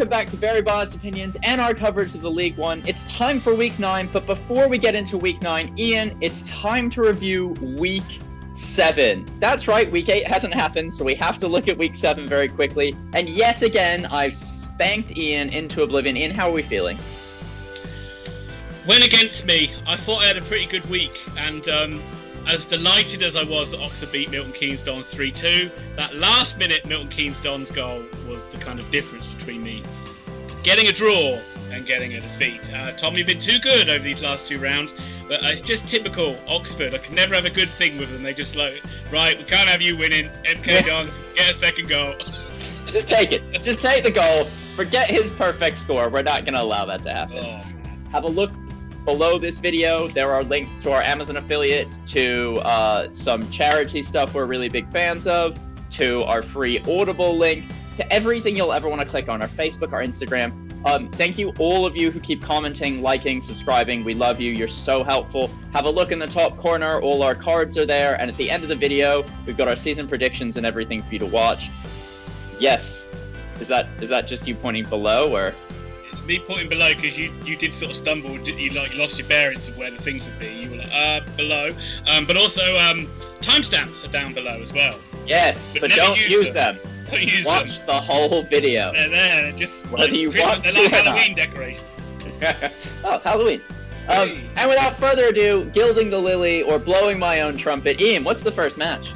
welcome back to Very Biased Opinions and our coverage of the League One. It's time for Week 9, but before we get into Week 9, Ian, it's time to review Week 7. That's right, Week 8 hasn't happened, so we have to look at Week 7 very quickly. And yet again, I've spanked Ian into oblivion. Ian, how are we feeling? Went against me. I thought I had a pretty good week, and as delighted as I was that Oxford beat Milton Keynes Dons 3-2, that last minute Milton Keynes Dons goal was the kind of difference between me getting a draw and getting a defeat. Tom, you've been too good over these last 2 rounds, but it's just typical Oxford. I can never have a good thing with them. They just like, right, we can't have you winning. MK Dons, get a second goal. Just take it. Just take the goal. Forget his perfect score. We're not going to allow that to happen. Oh, have a look below this video. There are links to our Amazon affiliate, to some charity stuff we're really big fans of, to our free Audible link, to everything you'll ever want to click on, our Facebook, our Instagram. Thank you, all of you who keep commenting, liking, subscribing. We love you. You're so helpful. Have a look in the top corner. All our cards are there. And at the end of the video, we've got our season predictions and everything for you to watch. Yes. Is that just you pointing below, or? Me pointing below because you did sort of stumble. You lost your bearings of where the things would be. You were like below, but also timestamps are down below as well. Yes, but don't use them. Don't use Watch them. the whole video. They're there, just whether you want to like or Halloween not. decorations. Oh, Halloween. And without further ado, gilding the lily or blowing my own trumpet, Ian, what's the first match?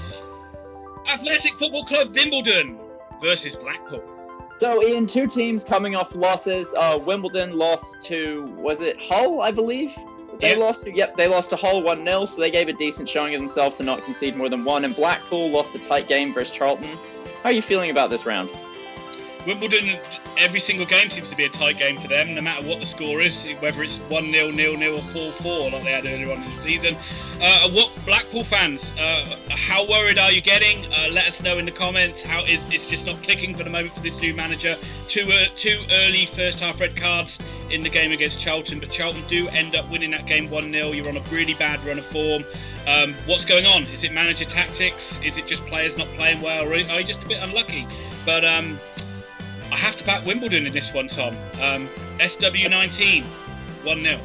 Athletic Football Club Wimbledon versus Blackpool. So, Ian, 2 teams coming off losses. Wimbledon lost to, was it Hull, I believe? They lost to Hull 1-0, so they gave a decent showing of themselves to not concede more than 1. And Blackpool lost a tight game versus Charlton. How are you feeling about this round? Wimbledon, every single game seems to be a tight game for them, no matter what the score is, whether it's 1-0, 0-0 or 4-4 like they had earlier on in the season. What Blackpool fans, how worried are you getting? Let us know in the comments. How it's just not clicking for the moment for this new manager. Two early first half red cards in the game against Charlton, but Charlton do end up winning that game 1-0. You're on a really bad run of form. What's going on? Is it manager tactics? Is it just players not playing well? Or are you just a bit unlucky? But I have to back Wimbledon in this one, Tom. SW19, 1-0.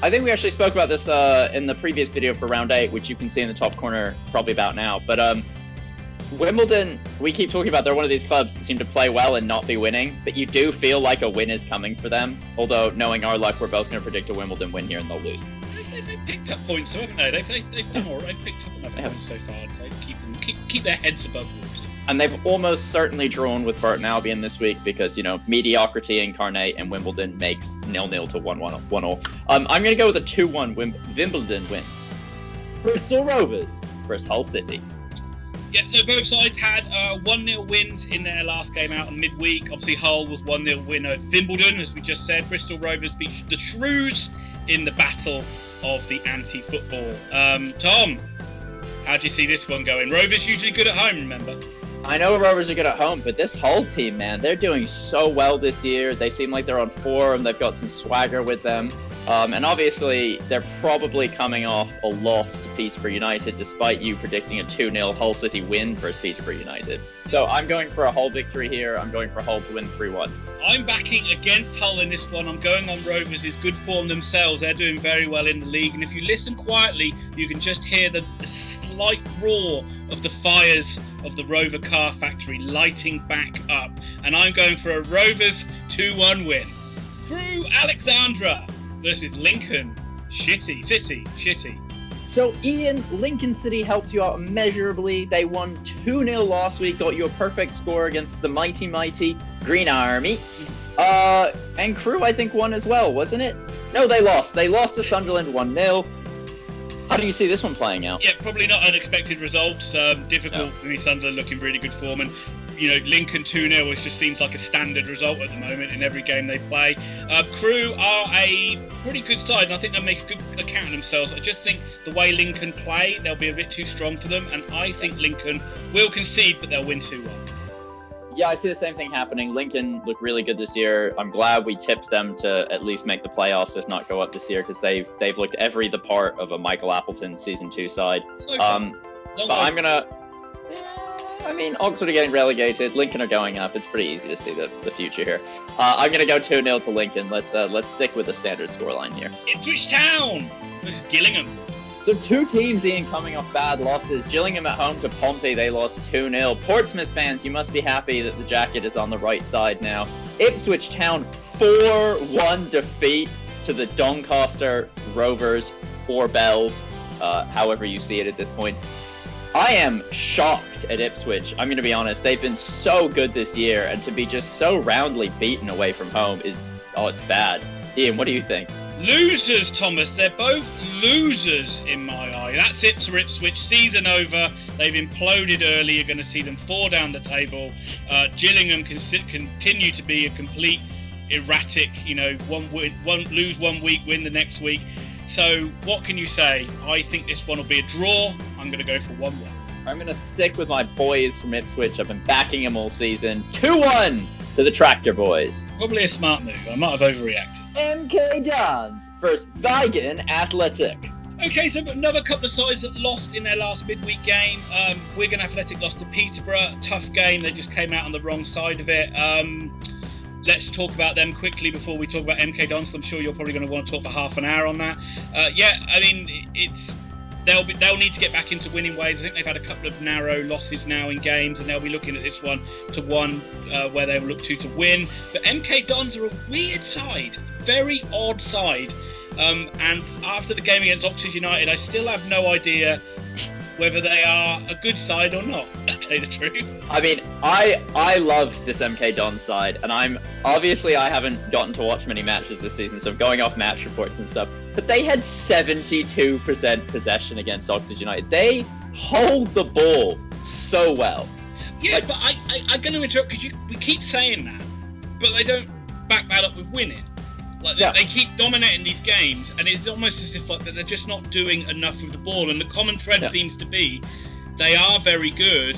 I think we actually spoke about this in the previous video for round 8, which you can see in the top corner probably about now. But Wimbledon, we keep talking about they're one of these clubs that seem to play well and not be winning, but you do feel like a win is coming for them. Although, knowing our luck, we're both going to predict a Wimbledon win here and they'll lose. They've picked up points, haven't they? They've done all right. They've picked up enough points so far, so keep their heads above water. And they've almost certainly drawn with Burton Albion this week because, you know, mediocrity incarnate, and Wimbledon makes 0-0 to 1-1. I'm going to go with a 2-1 Wimbledon win. Bristol Rovers versus Hull City. Yeah, so both sides had 1-0 wins in their last game out on midweek. Obviously, Hull was 1-0 win at Wimbledon, as we just said. Bristol Rovers beat the Shrews in the battle of the anti-football. Tom, how do you see this one going? Rovers usually good at home, remember? I know Rovers are good at home, but this Hull team, man, they're doing so well this year. They seem like they're on form. They've got some swagger with them. And obviously, they're probably coming off a loss to Peterborough United, despite you predicting a 2-0 Hull City win versus Peterborough United. So I'm going for a Hull victory here. I'm going for Hull to win 3-1. I'm backing against Hull in this one. I'm going on Rovers' good form themselves. They're doing very well in the league. And if you listen quietly, you can just hear the slight roar of the fires of the Rover car factory lighting back up. And I'm going for a Rovers 2-1 win. Crewe Alexandra versus Lincoln City. So, Ian, Lincoln City helped you out immeasurably. They won 2-0 last week, got you a perfect score against the mighty Green Army. And Crewe, I think, won as well, wasn't it? No, they lost. They lost to Sunderland 1-0. How do you see this one playing out? Yeah, probably not unexpected results. Difficult for me. Sunderland looking really good form, and Lincoln 2-0 just seems like a standard result at the moment in every game they play. Crewe are a pretty good side, and I think they'll make a good account of themselves. I just think the way Lincoln play, they'll be a bit too strong for them, and I think Lincoln will concede, but they'll win 2-1. Yeah, I see the same thing happening. Lincoln look really good this year. I'm glad we tipped them to at least make the playoffs, if not go up this year, because they've looked the part of a Michael Appleton season 2 side. But I'm gonna. I mean, Oxford are getting relegated. Lincoln are going up. It's pretty easy to see the future here. I'm going to go 2-0 to Lincoln. Let's stick with the standard scoreline here. Ipswich Town versus Gillingham. So two teams, Ian, coming off bad losses. Gillingham at home to Pompey, they lost 2-0. Portsmouth fans, you must be happy that the jacket is on the right side now. Ipswich Town, 4-1 defeat to the Doncaster Rovers, 4 bells, however you see it at this point. I am shocked at Ipswich. I'm going to be honest. They've been so good this year, and to be just so roundly beaten away from home it's bad. Ian, what do you think? Losers, Thomas. They're both losers in my eye. That's it for Ipswich. Season over. They've imploded early. You're going to see them fall down the table. Gillingham continue to be a complete erratic, lose 1 week, win the next week. So what can you say? I think this one will be a draw. I'm going to go for 1-1. I'm going to stick with my boys from Ipswich. I've been backing them all season. 2-1 to the Tractor Boys. Probably a smart move. I might have overreacted. MK Dons versus Wigan Athletic. Okay, so another couple of sides that lost in their last midweek game. Wigan Athletic lost to Peterborough. Tough game. They just came out on the wrong side of it. Let's talk about them quickly before we talk about MK Dons. I'm sure you're probably going to want to talk for half an hour on that. They'll need to get back into winning ways. I think they've had a couple of narrow losses now in games, and they'll be looking at this one to where they will look to win. But MK Dons are a weird side, very odd side. And after the game against Oxford United, I still have no idea whether they are a good side or not, to tell you the truth. I mean, I love this MK Dons side, and I haven't gotten to watch many matches this season, so I'm going off match reports and stuff. But they had 72% possession against Oxford United. They hold the ball so well. Yeah, but I'm going to interrupt because we keep saying that, but they don't back that up with winning. They keep dominating these games, and it's almost as if they're just not doing enough with the ball. And the common thread seems to be they are very good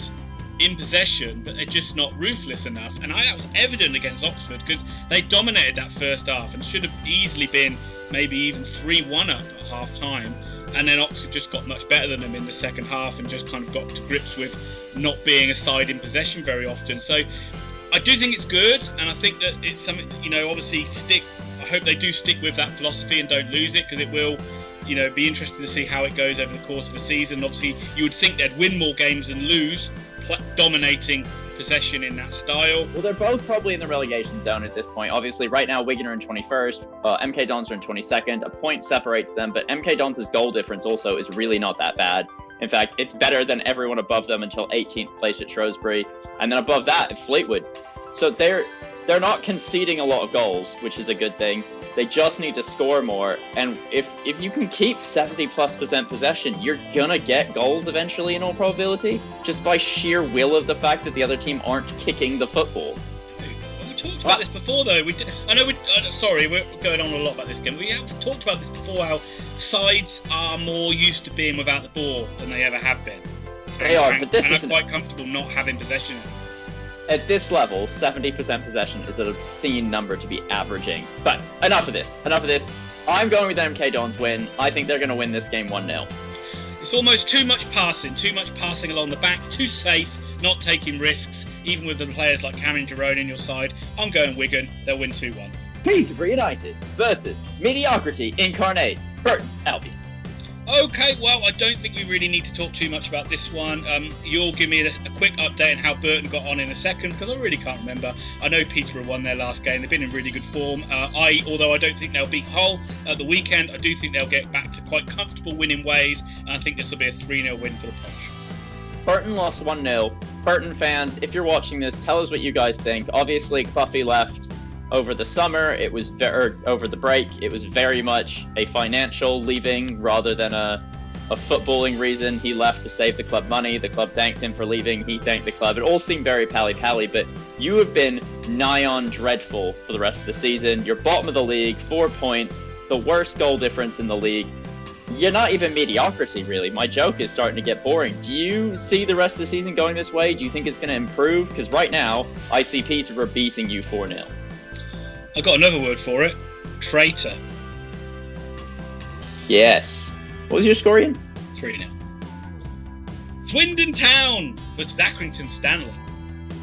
in possession, but they're just not ruthless enough. And that was evident against Oxford because they dominated that first half and should have easily been maybe even 3-1 up at half time. And then Oxford just got much better than them in the second half and just kind of got to grips with not being a side in possession very often. So I do think it's good, and I think that it's something, obviously I hope they do stick with that philosophy and don't lose it, because it will, be interesting to see how it goes over the course of the season. Obviously, you would think they'd win more games than lose, dominating possession in that style. Well, they're both probably in the relegation zone at this point. Obviously, right now, Wigan are in 21st, MK Dons are in 22nd. A point separates them, but MK Dons' goal difference also is really not that bad. In fact, it's better than everyone above them until 18th place at Shrewsbury, and then above that at Fleetwood. So they're not conceding a lot of goals, which is a good thing. They just need to score more. And if you can keep 70+% possession, you're gonna get goals eventually in all probability, just by sheer will of the fact that the other team aren't kicking the football. We talked about this before, though. We're going on a lot about this game. We have talked about this before, how sides are more used to being without the ball than they ever have been. They are, but this is quite comfortable not having possession. At this level, 70% possession is an obscene number to be averaging. But enough of this. I'm going with MK Dons win. I think they're going to win this game 1-0. It's almost too much passing along the back, too safe, not taking risks, even with the players like Cameron Jerome in your side. I'm going Wigan. They'll win 2-1. Peterborough United versus mediocrity incarnate, Burton Albion. Okay, well, I don't think we really need to talk too much about this one. You'll give me a quick update on how Burton got on in a second, because I really can't remember. I know Peterborough won their last game. They've been in really good form. Although I don't think they'll beat Hull at the weekend, I do think they'll get back to quite comfortable winning ways, and I think this will be a 3-0 win for the Posh. Burton lost 1-0. Burton fans, if you're watching this, tell us what you guys think. Obviously, Cloughie left over the summer, over the break, it was very much a financial leaving rather than a footballing reason. He left to save the club money. The club thanked him for leaving. He thanked the club. It all seemed very pally-pally, but you have been nigh on dreadful for the rest of the season. You're bottom of the league, 4 points, the worst goal difference in the league. You're not even mediocrity, really. My joke is starting to get boring. Do you see the rest of the season going this way? Do you think it's going to improve? Because right now, I see Peterborough beating you 4-0. I got another word for it. Traitor. Yes. What was your score, Ian? 3-0. Swindon Town versus Accrington Stanley.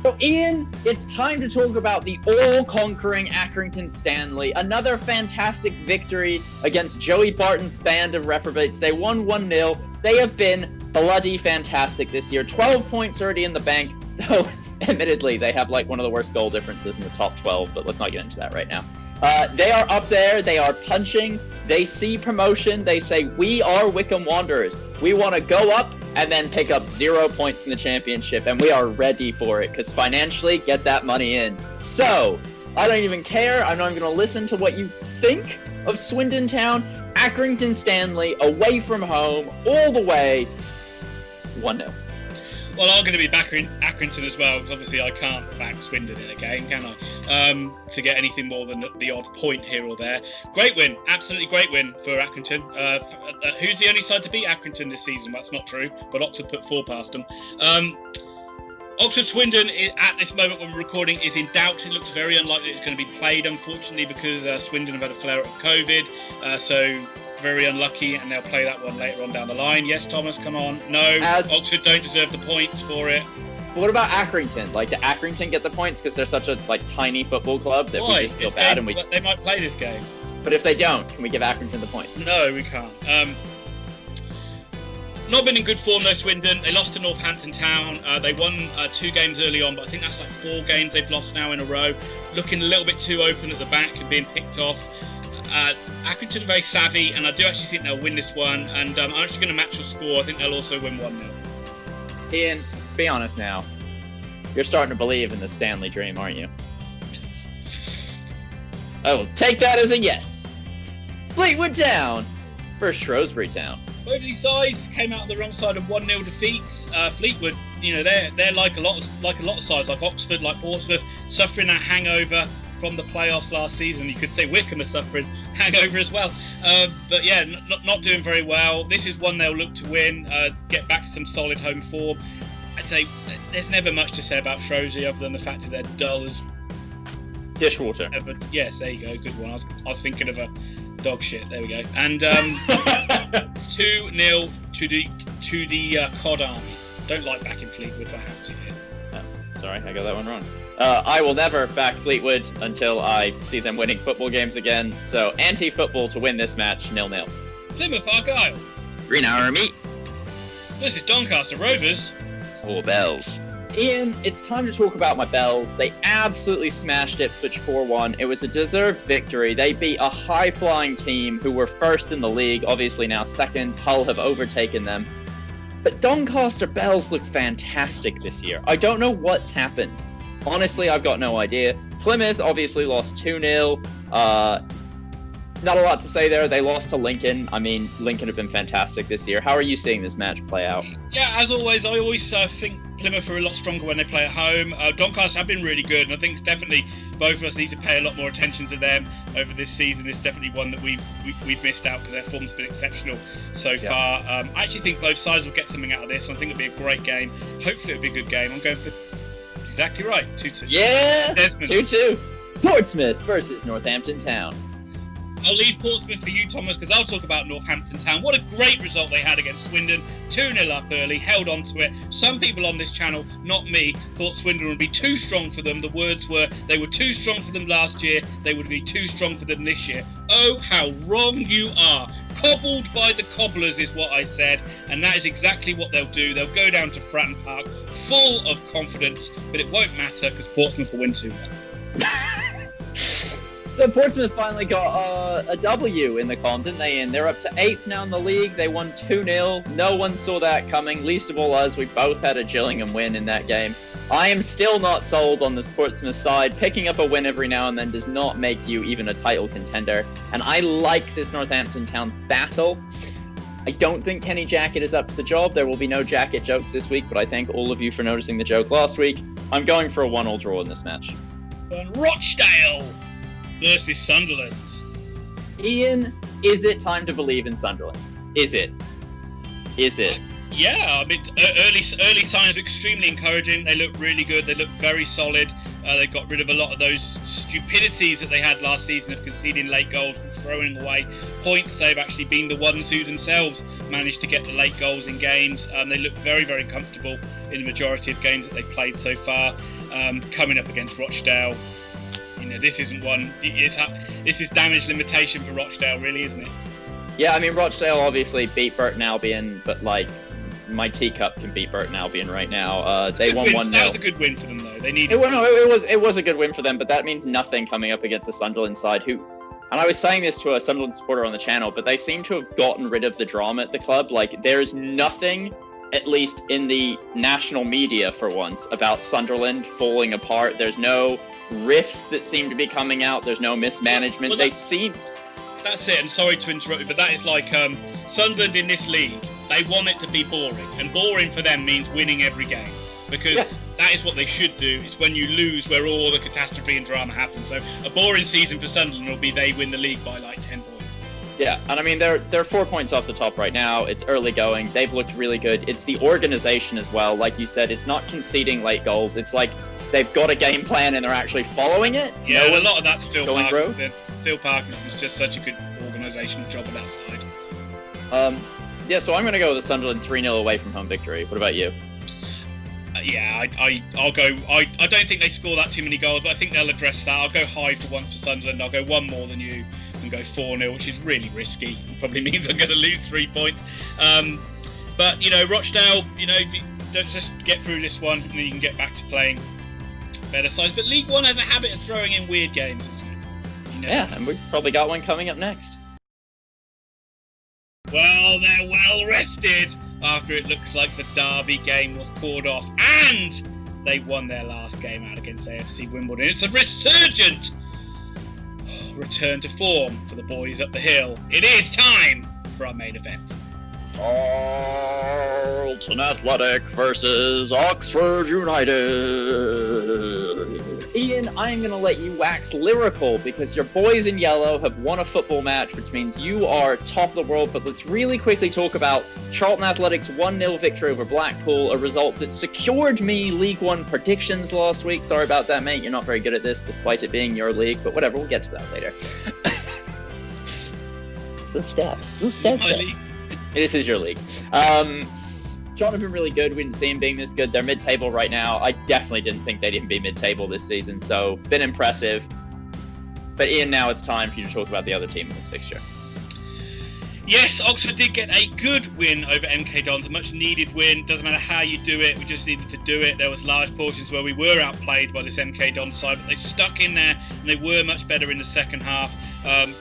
So, Ian, it's time to talk about the all-conquering Accrington Stanley. Another fantastic victory against Joey Barton's band of reprobates. They won 1-0. They have been bloody fantastic this year. 12 points already in the bank, though admittedly they have like one of the worst goal differences in the top 12, but let's not get into that right now. They are up there. They are punching. They see promotion. They say, we are Wycombe Wanderers. We want to go up and then pick up 0 points in the championship, and we are ready for it, because financially, get that money in. So, I don't even care. I'm not even going to listen to what you think of Swindon Town. Accrington Stanley, away from home, all the way, 1-0. Well, I'm going to be backing Accrington as well, because obviously I can't back Swindon in a game, can I? To get anything more than the odd point here or there. Great win, absolutely great win for Accrington. Who's the only side to beat Accrington this season? That's not true, but Oxford put 4 past them. Oxford Swindon, at this moment when we're recording, is in doubt. It looks very unlikely it's going to be played, unfortunately, because Swindon have had a flare-up of COVID. So very unlucky, and they'll play that one later on down the line. Yes, Thomas, come on. No, Oxford don't deserve the points for it. But what about Accrington? Like, did Accrington get the points because they're such a tiny football club that we just feel bad and we? They might play this game. But if they don't, can we give Accrington the points? No, we can't. Not been in good form though, Swindon. They lost to Northampton Town. They won 2 games early on, but I think that's like 4 games they've lost now in a row. Looking a little bit too open at the back and being picked off. Accrington are very savvy, and I do actually think they'll win this one. And I'm actually going to match your score. I think they'll also win 1-0. Ian, be honest now. You're starting to believe in the Stanley dream, aren't you? I will take that as a yes. Fleetwood Town versus Shrewsbury Town. Both of these sides came out on the wrong side of 1-0 defeats. Fleetwood, they're like a lot of sides, like Oxford, like Portsmouth, suffering that hangover from the playoffs last season. You could say Wycombe is suffering hangover as well. But yeah, not doing very well. This is one they'll look to win, get back to some solid home form. I'd say there's never much to say about Shrewsbury other than the fact that they're dull as dishwater. Yes, there you go, good one. I was thinking of a dog shit. There we go. And 2-0 to the Cod Army. Don't like backing Fleetwood, but I have to here. Oh, sorry, I got that one wrong. I will never back Fleetwood until I see them winning football games again. So anti-football to win this match, 0-0. Plymouth Argyle. Green Army. This is Doncaster Rovers. 4 bells. Ian, it's time to talk about my Bells. They absolutely smashed Ipswich 4-1. It was a deserved victory. They beat a high-flying team who were first in the league, obviously now second. Hull have overtaken them. But Doncaster Bells look fantastic this year. I don't know what's happened. Honestly, I've got no idea. Plymouth obviously lost 2-0. Not a lot to say there. They lost to Lincoln. I mean, Lincoln have been fantastic this year. How are you seeing this match play out? Yeah, as always, I always think Plymouth are a lot stronger when they play at home. Doncaster have been really good, and I think definitely both of us need to pay a lot more attention to them over this season. It's definitely one that we've missed out because their form's been exceptional so far. I actually think both sides will get something out of this. I think it'll be a great game. Hopefully it'll be a good game. I'm going for exactly right, 2-2. Yeah, 2-2. Portsmouth versus Northampton Town. I'll leave Portsmouth for you, Thomas, because I'll talk about Northampton Town. What a great result they had against Swindon. 2-0 up early, held on to it. Some people on this channel, not me, thought Swindon would be too strong for them. The words were, they were too strong for them last year. They would be too strong for them this year. Oh, how wrong you are. Cobbled by the cobblers is what I said, and that is exactly what they'll do. They'll go down to Fratton Park full of confidence, but it won't matter because Portsmouth will win 2-1. So Portsmouth finally got a W in the con, didn't they? And they're up to 8th now in the league. They won 2-0. No one saw that coming, least of all us. We both had a Gillingham win in that game. I am still not sold on this Portsmouth side. Picking up a win every now and then does not make you even a title contender. And I like this Northampton Town's battle. I don't think Kenny Jackett is up to the job. There will be no Jackett jokes this week, but I thank all of you for noticing the joke last week. I'm going for a 1-1 draw in this match. And Rochdale versus Sunderland. Ian, is it time to believe in Sunderland? Is it? Yeah, I mean, early signs are extremely encouraging. They look really good. They look very solid. They got rid of a lot of those stupidities that they had last season of conceding late goals and throwing away points. They've actually been the ones who themselves managed to get the late goals in games. They look very, very comfortable in the majority of games that they've played so far. Coming up against Rochdale, this isn't one. This is damage limitation for Rochdale, really, isn't it? Yeah, I mean, Rochdale obviously beat Burton Albion, but my teacup can beat Burton Albion right now. They won 1-0. That was a good win for them, though. They needed. It was a good win for them, but that means nothing coming up against the Sunderland side, who. And I was saying this to a Sunderland supporter on the channel, but they seem to have gotten rid of the drama at the club. There's nothing, at least in the national media for once, about Sunderland falling apart. There's no rifts that seem to be coming out. There's no mismanagement. That's it, and sorry to interrupt you, but that is Sunderland in this league. They want it to be boring, and boring for them means winning every game, because that is what they should do. It's when you lose where all the catastrophe and drama happens. So a boring season for Sunderland will be they win the league by 10 points. Yeah, and I mean, they're 4 points off the top right now. It's early going. They've looked really good. It's the organisation as well. Like you said, it's not conceding late goals. It's they've got a game plan and they're actually following it. Yeah, a lot of that's Phil Parkinson. Phil Parkinson's just such a good organisational job on that side. Yeah, so I'm going to go with the Sunderland 3-0 away from home victory. What about you? I'll go. I don't think they score that too many goals, but I think they'll address that. I'll go high for once for Sunderland. I'll go one more than you and go 4-0, which is really risky. It probably means I'm going to lose 3 points. But Rochdale, don't just get through this one, and then you can get back to playing better sides. But League One has a habit of throwing in weird games, isn't it? Yeah, and we've probably got one coming up next. Well, they're well rested after it looks like the Derby game was called off, and they won their last game out against AFC Wimbledon. It's a resurgent return to form for the boys up the hill. It is time for our main event. Charlton Athletic versus Oxford United. Ian, I'm going to let you wax lyrical because your boys in yellow have won a football match, which means you are top of the world. But let's really quickly talk about Charlton Athletic's 1-0 victory over Blackpool, a result that secured me League One predictions last week. Sorry about that, mate. You're not very good at this, despite it being your league. But whatever, we'll get to that later. Little stab. This is your league. Charlton have been really good. We didn't see them being this good. They're mid-table right now. I definitely didn't think they'd even be mid-table this season, so been impressive. But Ian, now it's time for you to talk about the other team in this fixture. Yes, Oxford did get a good win over MK Dons, a much needed win. Doesn't matter how you do it, we just needed to do it. There was large portions where we were outplayed by this MK Dons side, but they stuck in there and they were much better in the second half.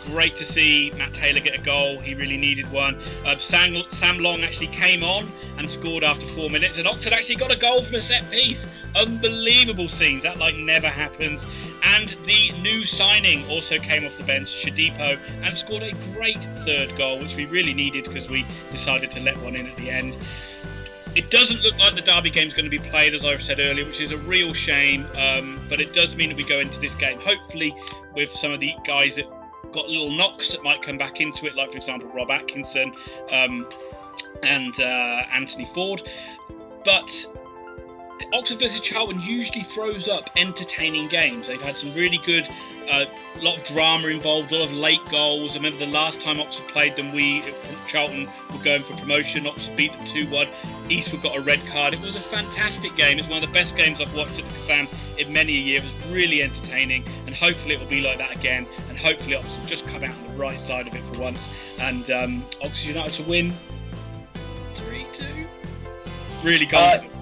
Great to see Matt Taylor get a goal. He really needed one. Sam Long actually came on and scored after 4 minutes, and Oxford actually got a goal from a set piece. Unbelievable scenes. That never happens. And the new signing also came off the bench, Shadipo, and scored a great third goal, which we really needed because we decided to let one in at the end. It doesn't look like the Derby game is going to be played, as I've said earlier, which is a real shame. But it does mean that we go into this game, hopefully, with some of the guys that got little knocks that might come back into it, like, for example, Rob Atkinson and Anthony Ford. But Oxford versus Charlton usually throws up entertaining games. They've had some really good, lot of drama involved, a lot of late goals. I remember the last time Oxford played them, Charlton were going for promotion. Oxford beat them 2-1. Eastwood got a red card. It was a fantastic game. It's one of the best games I've watched at the Kazan in many a year. It was really entertaining, and hopefully it will be like that again. And hopefully Oxford will just come out on the right side of it for once. And Oxford United to win 3-2. Really confident.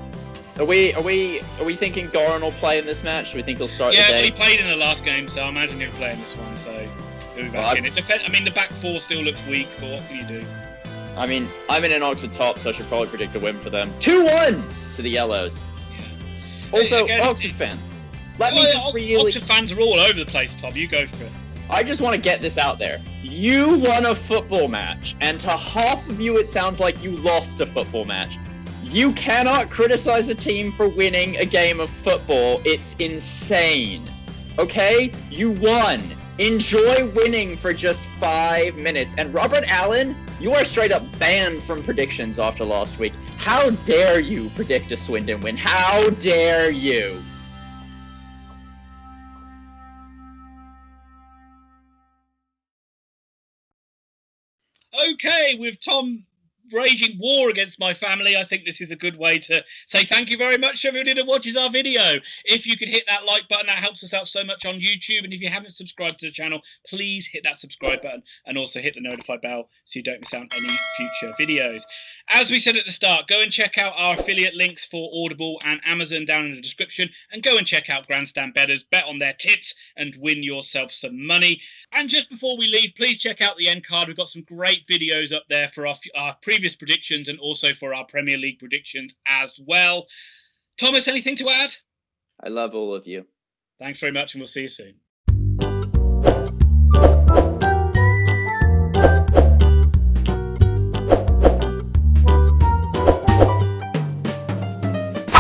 Are we thinking Goran will play in this match? Do we think he'll start the game? Yeah, he played in the last game, so I imagine he'll play in this one. So he'll be back in it. The back four still looks weak, but what can you do? I mean, I'm in an Oxford top, so I should probably predict a win for them. 2-1 to the Yellows. Yeah. Also, again, Oxford fans, Oxford fans are all over the place, Tom. You go for it. I just want to get this out there. You won a football match, and to half of you, it sounds like you lost a football match. You cannot criticize a team for winning a game of football. It's insane. Okay? You won. Enjoy winning for just 5 minutes. And Robert Allen, you are straight up banned from predictions after last week. How dare you predict a Swindon win? How dare you? Okay, with Tom raging war against my family, I think this is a good way to say thank you very much to everybody that watches our video. If you could hit that like button, that helps us out so much on YouTube. And if you haven't subscribed to the channel, please hit that subscribe button and also hit the notify bell so you don't miss out on any future videos. As we said at the start, go and check out our affiliate links for Audible and Amazon down in the description, and go and check out Grandstand Betters, bet on their tips and win yourself some money. And just before we leave, please check out the end card. We've got some great videos up there for our previous predictions and also for our Premier League predictions as well. Thomas, anything to add? I love all of you. Thanks very much, and we'll see you soon.